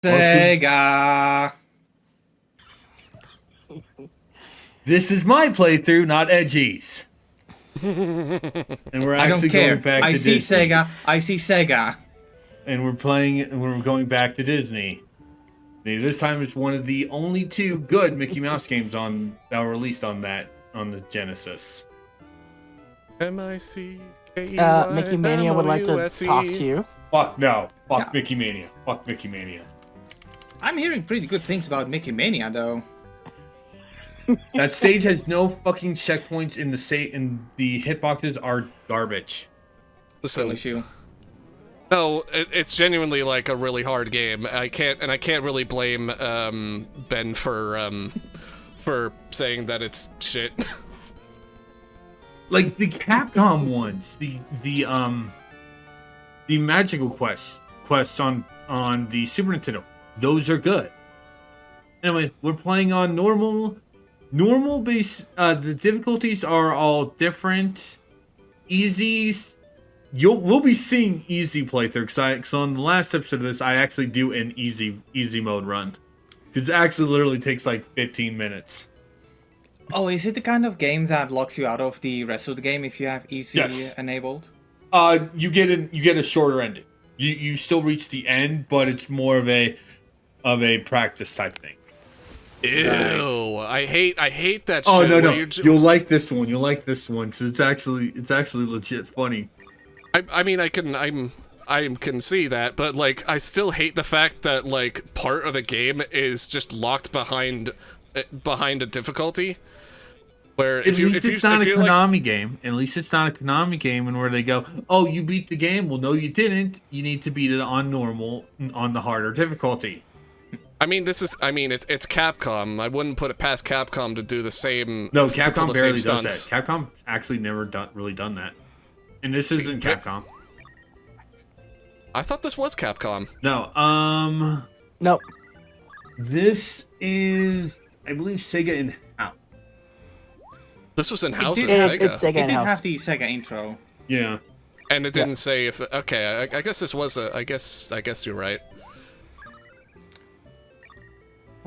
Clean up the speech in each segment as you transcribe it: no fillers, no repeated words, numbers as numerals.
Sega. This is my playthrough, not Edgy's. And we're I don't actually care. going back I to see Disney. Sega. I see Sega. And we're playing and we're going back to Disney. This time it's one of the only two good Mickey Mouse games that were released on the Genesis. M-I-C-K-E-Y Mickey Mania would like to talk to you. Fuck no. Fuck Yeah. Mickey Mania. Fuck Mickey Mania. I'm hearing pretty good things about Mickey Mania, though. That stage has no fucking checkpoints in the hitboxes are garbage. Still Listen, issue. no, it's genuinely like a really hard game. I can't really blame Ben for saying that it's shit. Like the Capcom ones, the magical quests on the Super Nintendo, those are good. Anyway, we're playing on normal base. The difficulties are all different. Easy. We'll be seeing easy playthrough because on the last episode of this, I actually do an easy mode run. Because it actually literally takes like 15 minutes. Oh, is it the kind of game that locks you out of the rest of the game if you have easy Yes. enabled? You get a shorter ending. You still reach the end, but it's more of a practice type thing. Ew! I hate that. Oh shit no where you'll like this one. You'll like this one because it's actually legit funny. I mean, I can see that, but like, I still hate the fact that like part of a game is just locked behind a difficulty. Where At least it's not a Konami game. At least it's not a Konami game, and where they go, "Oh, you beat the game." Well, no, you didn't. You need to beat it on normal, on the harder difficulty. I mean, it's Capcom. I wouldn't put it past Capcom to do the same. No, to pull Capcom the barely same does stunts. that. Capcom actually never really done that, and this isn't Capcom. I thought this was Capcom. No, Nope. this is, I believe, Sega in-house. This was in house did- at It's Sega, Sega It did in-house. have the Sega intro. Yeah. and it didn't say if. Okay, I guess this was a. I guess you're right.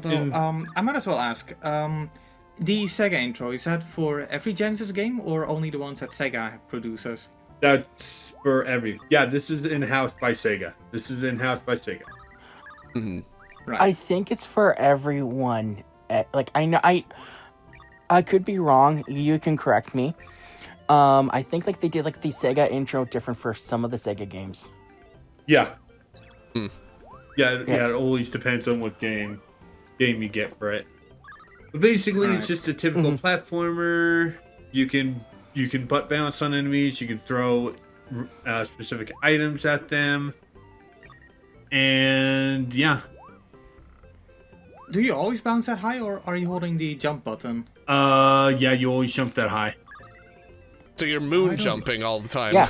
Although, I might as well ask, the Sega intro, is that for every Genesis game or only the ones that Sega produces? That's for yeah, this is in-house by Sega. Mm-hmm. Right. I think it's for everyone. Like I know I could be wrong. You can correct me. I think like they did like the Sega intro different for some of the Sega games. Yeah. Hmm. Yeah, it always depends on what game you get for it. But basically, it's just a typical platformer. You can butt bounce on enemies. You can throw specific items at them. And yeah. Do you always bounce that high or are you holding the jump button? Yeah, you always jump that high. So you're moon jumping all the time. Yeah.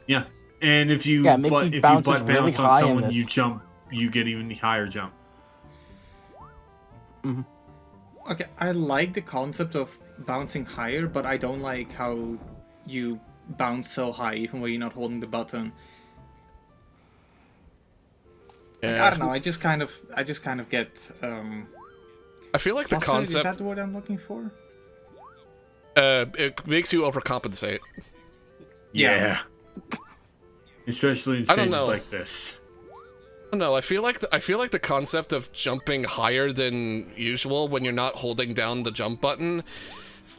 Yeah. And if you Mickey butt bounces really bounce on high in someone, you this. jump, you get even higher jump. Okay, I like the concept of bouncing higher, but I don't like how you bounce so high even when you're not holding the button. Yeah. I don't know. I just kind of get. I feel like the Frustrated, is that concept. the word I'm looking for? It makes you overcompensate. Yeah. Especially in I don't stages know. like this. I don't know. I feel like the concept of jumping higher than usual when you're not holding down the jump button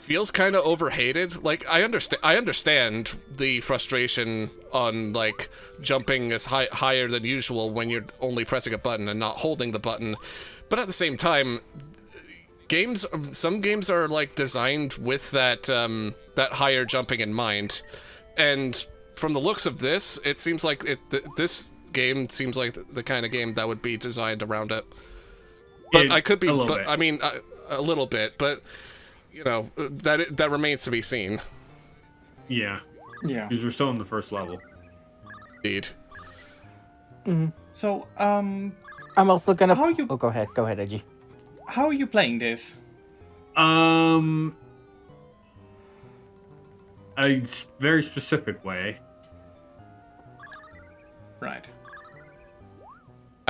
feels kind of overhated. Like I understand the frustration on like jumping as higher than usual when you're only pressing a button and not holding the button, but at the same time, some games are like designed with that that higher jumping in mind, and from the looks of this, it seems like this game seems like the kind of game that would be designed around it. But I could be, but I mean a little bit, but you know that remains to be seen. Yeah. Yeah. Because we're still in the first level. Indeed. So, I'm also gonna. How you- Oh, go ahead, Edgy. how are you playing this? A very specific way. Right.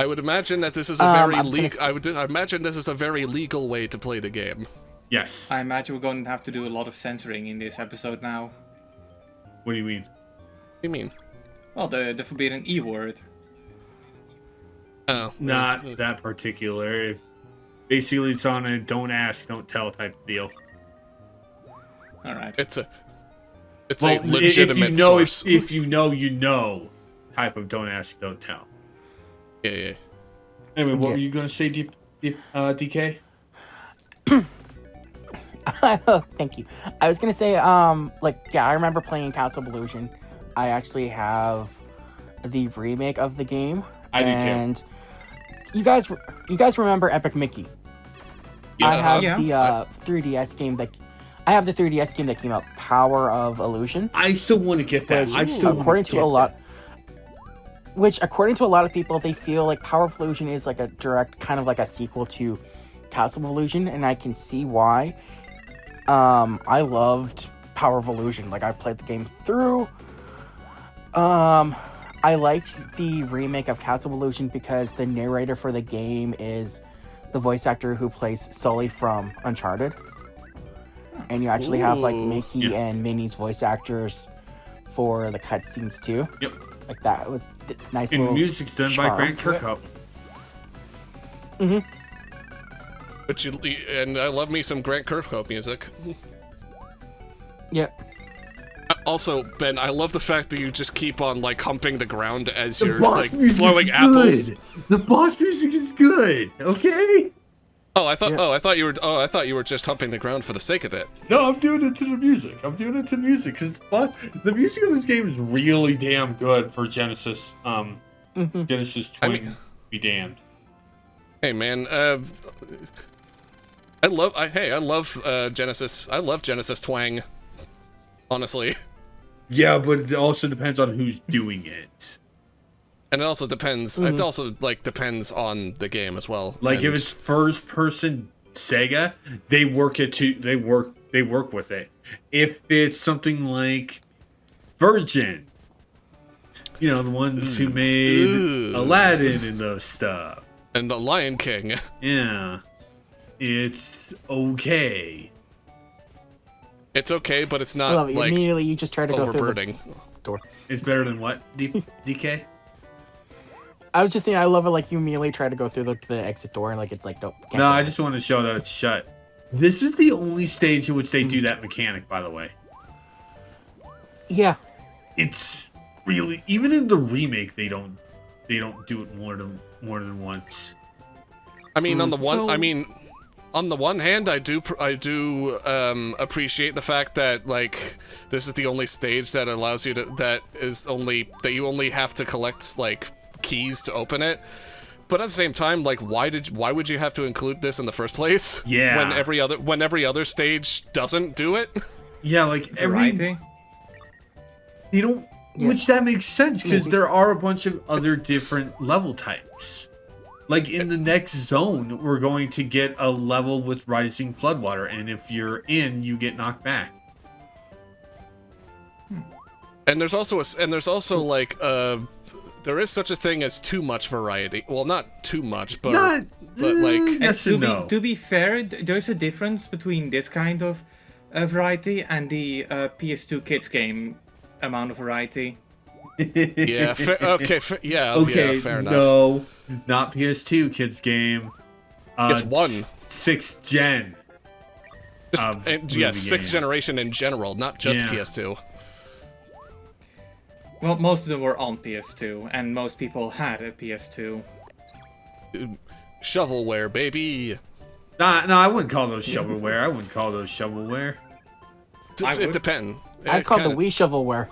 I would imagine that this is a very I imagine this is a very legal way to play the game. Yes. I imagine we're going to have to do a lot of censoring in this episode now. What do you mean? What do you mean? Well, the forbidden E word. Oh, Not that particular. Basically, it's on a don't ask, don't tell type of deal. All right. It's a Well, legitimate if you know, source. if you know, you know, type of don't ask, don't tell. Yeah. Anyway, what Yeah. were you gonna say, DK? Thank you. I was gonna say, I remember playing Castle of Illusion. I actually have the remake of the game. I do too. And you guys remember Epic Mickey? Yeah, I have yeah. the 3DS game that I have the 3DS game that came out, Power of Illusion. I still want to get that. Which, I still according to a lot, of people, they feel like Power of Illusion is like a direct kind of like a sequel to Castle of Illusion, and I can see why. I loved Power of Illusion. Like, I played the game through. I liked the remake of Castle of Illusion because the narrator for the game is the voice actor who plays Sully from Uncharted. And you actually have like Ooh. Mickey and Minnie's voice actors for the cutscenes too. Yep. Like, that was nice. And little music's done by charm Grant to it. Kirkhope. And I love me some Grant Kirkhope music. Yeah. Also, Ben, I love the fact that you just keep on like humping the ground as The you're boss like music's throwing good. apples. The boss music is good. Okay. I thought you were just humping the ground for the sake of it. No, I'm doing it to the music. Because the music of this game is really damn good for Genesis. Genesis Twin be damned. Hey man, I love Genesis. I love Genesis twang. Honestly. Yeah, but it also depends on who's doing it. And it also depends. It also depends on the game as well. Like, and if it's first person Sega, they work it to they work with it. If it's something like Virgin, the ones who made Aladdin and those stuff. and the Lion King. Yeah. It's okay. It's okay, but it's I not love it. like Immediately you just try to go through the overburdening. door. It's better than what, DK? I was just saying, I love it. Like, you immediately try to go through the exit door, and like it's like, nope. can't No, go I there. just want to show that it's shut. This is the only stage in which they do that mechanic, by the way. Yeah. It's really, even in the remake, they don't do it more than once. I mean, on the one, So- on the one hand, I do appreciate the fact that like this is the only stage that allows you to that you only have to collect like keys to open it. But at the same time, like, why would you have to include this in the first place? Yeah. When every other stage doesn't do it. Yeah, like Variety? they don't, Yeah. which that makes sense because Maybe. there are a bunch of other different level types. Like in the next zone, we're going to get a level with rising floodwater, and if you're in, you get knocked back. And there's also like there is such a thing as too much variety. Well, not too much, but Not, like yes and no. To be fair, there's a difference between this kind of variety and the PS2 kids game amount of variety. yeah, okay, yeah, fair enough. No, not PS2 kids game. It's one. 6th gen. Just, movie sixth game. generation in general, not just Yeah. PS2. Well, most of them were on PS2, and most people had a PS2. Shovelware, baby. No, I wouldn't call those shovelware. I It would. depends. I call the Wii shovelware.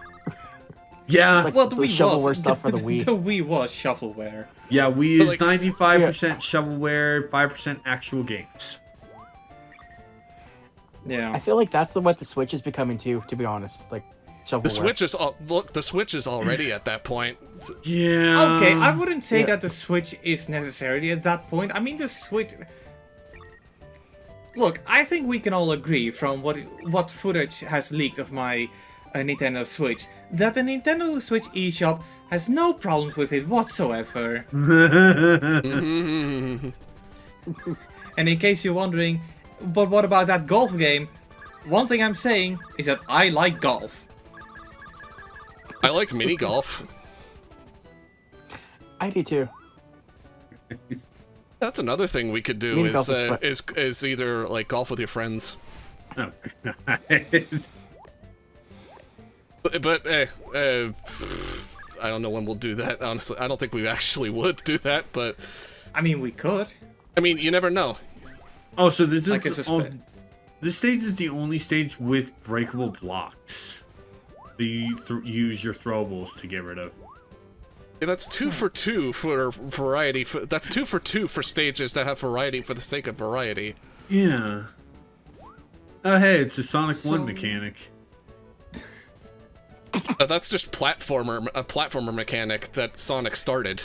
Yeah, Like, Well, the the Wii shovelware was stuff for the Wii. The Wii was shovelware. yeah. We But, is like- 95% shovelware, 5% actual games. Yeah. I feel like that's what the Switch is becoming too, to be honest. Like, shovelware. The Switch is already at that point. Yeah. Okay, I wouldn't say yeah. that the Switch is necessarily at that point. I mean, the Switch... Look, I think we can all agree from what footage has leaked of my Nintendo Switch that the Nintendo Switch eShop has no problems with it whatsoever. Mhm. And in case you're wondering, but what about that golf game? One thing I'm saying is that I like golf. I like mini golf. I do too. That's another thing we could do Mini golf is fun. is either like golf with your friends. Oh, But I don't know when we'll do that. Honestly, I don't think we actually would do that. But I mean, we could. I mean, you never know. oh, so this Like is it's a oh, spin. this stage is the only stage with breakable blocks that you use your throwables to get rid of. Yeah, that's 2 for 2 for variety. That's 2 for 2 for stages that have variety for the sake of variety. Yeah. Oh, hey, it's a Sonic 1 So- mechanic. That's just a platformer mechanic that Sonic started.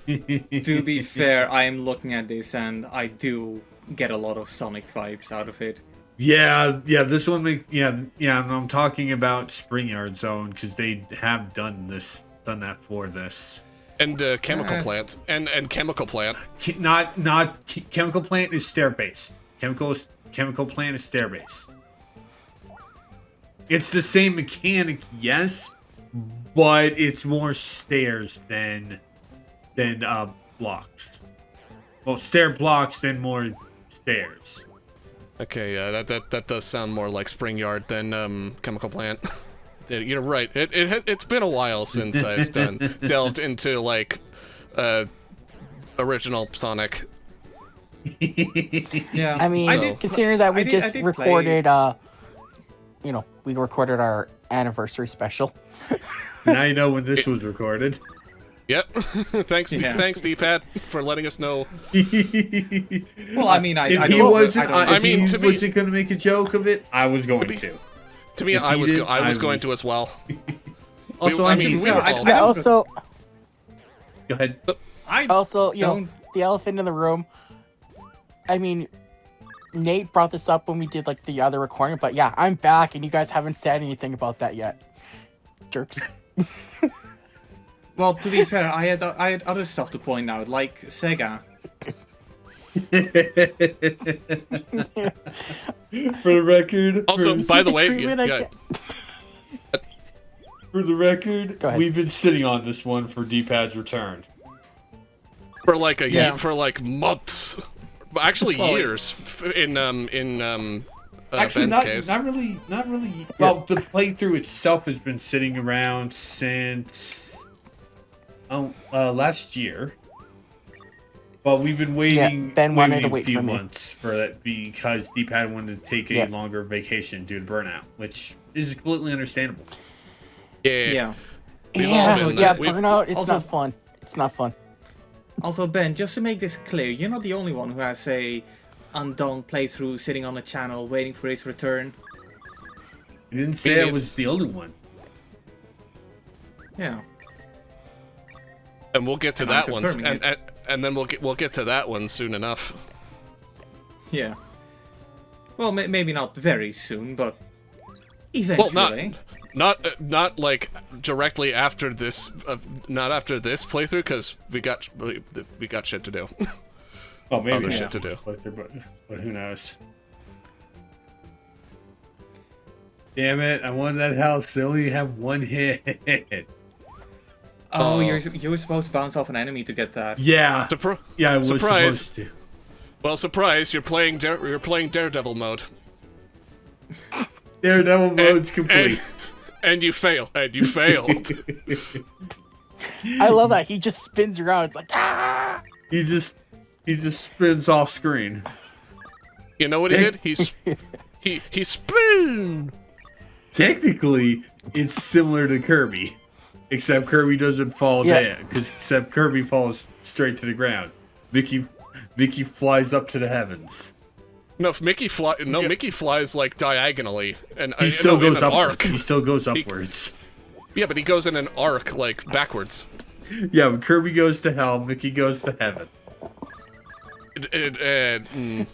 To be fair, I am looking at this and I do get a lot of Sonic vibes out of it. Yeah, this one I'm talking about Springyard Zone because they have done that for this. And chemical Yes. plant and chemical plant. Chemical Plant is stair based. Chemical Plant is stair based. It's the same mechanic, yes, but it's more stairs than blocks. Well, stair blocks than more stairs. Okay, yeah, that does sound more like Springyard than chemical plant. Yeah, you're right. It's been a while since I've delved into like original Sonic. Yeah, I mean, did- considering that we I did just play- recorded, we recorded our anniversary special. Now you know when this was recorded. Yep. Thanks, Yeah. thanks, D-pad, for letting us know. Well, I mean, I If don't. he wasn't, I don't I mean, to me- wasn't going to make a joke of it, I was going to. To me, If I he was did, I was I going was- to as well. Also, I I mean, mean, we were I- all- Yeah, don't- also, go ahead. I also, don't. the elephant in the room. I mean, Nate brought this up when we did like the other recording, but yeah, I'm back, and you guys haven't said anything about that yet. Jerks. Well, to be fair, I had other stuff to point out, like Sega. For the record, Also, by the way, treatment I yeah, get- for the record, Go ahead. we've been sitting on this one for D-Pad's return. for like Yeah. for like months, actually Well, years. In Actually, Ben's case. not really. Well, the playthrough itself has been sitting around since last year, but we've been waiting. Ben wanted to a wait few for me. months for that because D-Pad wanted to take a Yeah. longer vacation due to burnout, which is completely understandable. Yeah. We've all Yeah, been yeah, there. We've- burnout. It's also- not fun. It's not fun. Also, Ben, just to make this clear, you're not the only one who has a undone playthrough sitting on the channel waiting for its return. You didn't say I was the only one. Yeah. And we'll get to And I'm that one, confirming and then we'll get to that one soon enough. Yeah. Well, maybe not very soon, but eventually. Well, not like directly after this, not after this playthrough, because we got shit to do. Oh, maybe Other not shit to this do. playthrough, but who knows? Damn it! I wanted that house to only have one hit. Oh, Oh. you're supposed to bounce off an enemy to get that. Yeah, yeah, I was Surprise. supposed to. Well, surprise! You're playing Daredevil mode, Daredevil mode's complete. and you fail, and you failed. I love that he just spins around. It's like ah. He just spins off screen. You know what he did? He spin. Technically, it's similar to Kirby, except Kirby doesn't fall Yeah. down. Except Kirby falls straight to the ground. Mickey flies up to the heavens. No, Mickey flies like diagonally, and He still no, in goes an upwards. arc. He still goes upwards. Yeah, but he goes in an arc like backwards. Yeah, when Kirby goes to hell, Mickey goes to heaven. Isn't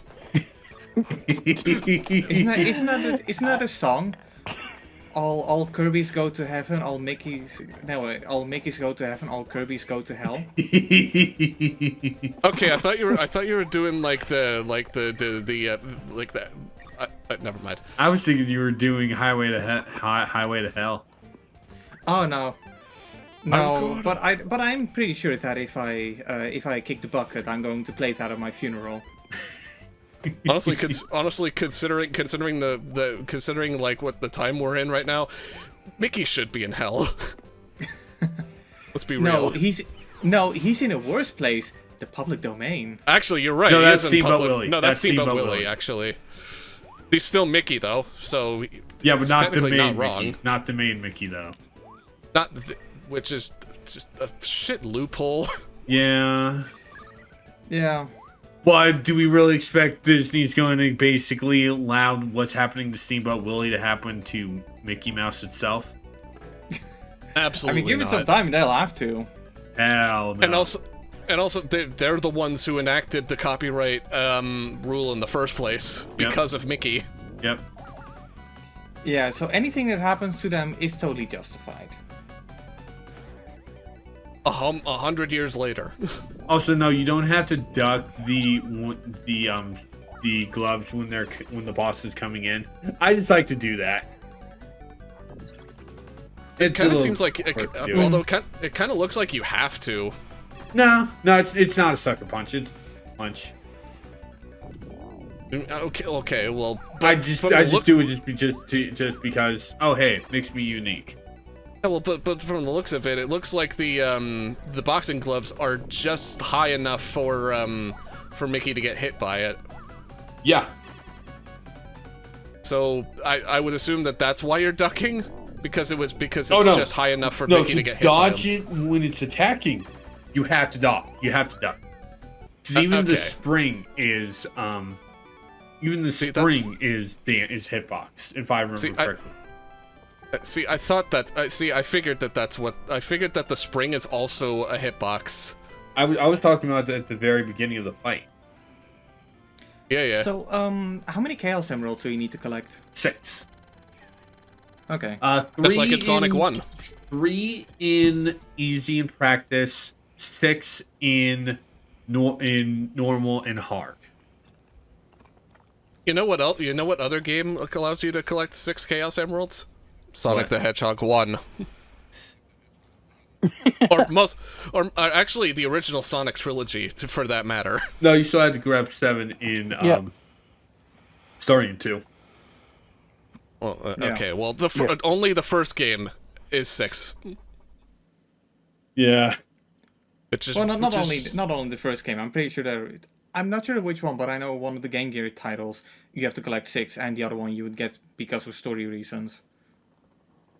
that a song? all Kirby's go to heaven, all Mickey's all Mickey's go to heaven, all Kirby's go to hell. Okay, I thought you were doing like the never mind. I was thinking you were doing Highway to Hell. Oh no. No, God. but I'm pretty sure that if I kick the bucket, I'm going to play that at my funeral. Honestly, considering like what the time we're in right now, Mickey should be in hell. Let's be real. He's in a worse place, the public domain. Actually, you're right. No, he that's is in Steamboat public- Willie. No, that's Steamboat Steamboat Willie. Willie. Actually, he's still Mickey though. So Yeah, but it's not the technically main not wrong. Mickey. Not the main Mickey though. Which is just a shit loophole. Yeah. Yeah. But do we really expect Disney's going to basically allow what's happening to Steamboat Willie to happen to Mickey Mouse itself? Absolutely I mean, give it not. some time, they'll have to. Hell no. And also, they're the ones who enacted the copyright rule in the first place because of Mickey. Yep. Yeah, so anything that happens to them is totally justified. 100 years later. Also, no, you don't have to duck the gloves when the boss is coming in. I just like to do that. It kind of seems like, although it kind of looks like you have to. No, it's not a sucker punch. It's a punch. Okay, well, I just do it just because. Oh, hey, it makes me unique. Yeah, well, but from the looks of it, it looks like the boxing gloves are just high enough for Mickey to get hit by it. Yeah. So I would assume that's why you're ducking, because it's no. just high enough for Mickey to get hit by dodge him. it when it's attacking, you have to duck. You have to duck. Because even the Okay. spring is is hitbox, if I remember correctly. I thought that. I figured that the spring is also a hitbox. I was talking about that at the very beginning of the fight. Yeah. So, how many Chaos Emeralds do you need to collect? 6. Okay. 3 That's like it's Sonic 1. 3 in easy and practice, 6 in normal and hard. You know what else? You know what other game allows you to collect 6 Chaos Emeralds? Sonic What? the Hedgehog 1. or actually the original Sonic trilogy, for that matter. No, you still had to grab 7 in starting in 2. Well, Yeah. okay. Well, only the first game is 6. Yeah. Which is Well, not which only is- the first game. I'm pretty sure I'm not sure which one, but I know one of the Game Gear titles you have to collect 6, and the other one you would get because of story reasons.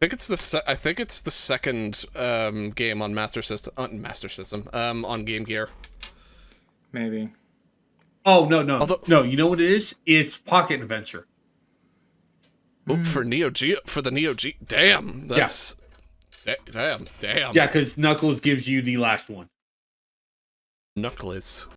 I think it's the second game on Master System. On Game Gear. Maybe. Oh, no. Although- You know what it is? It's Pocket Adventure. Oh, for Neo Geo, for the Neo Geo. Damn, that's damn. Yeah, because Knuckles gives you the last one. Knuckles.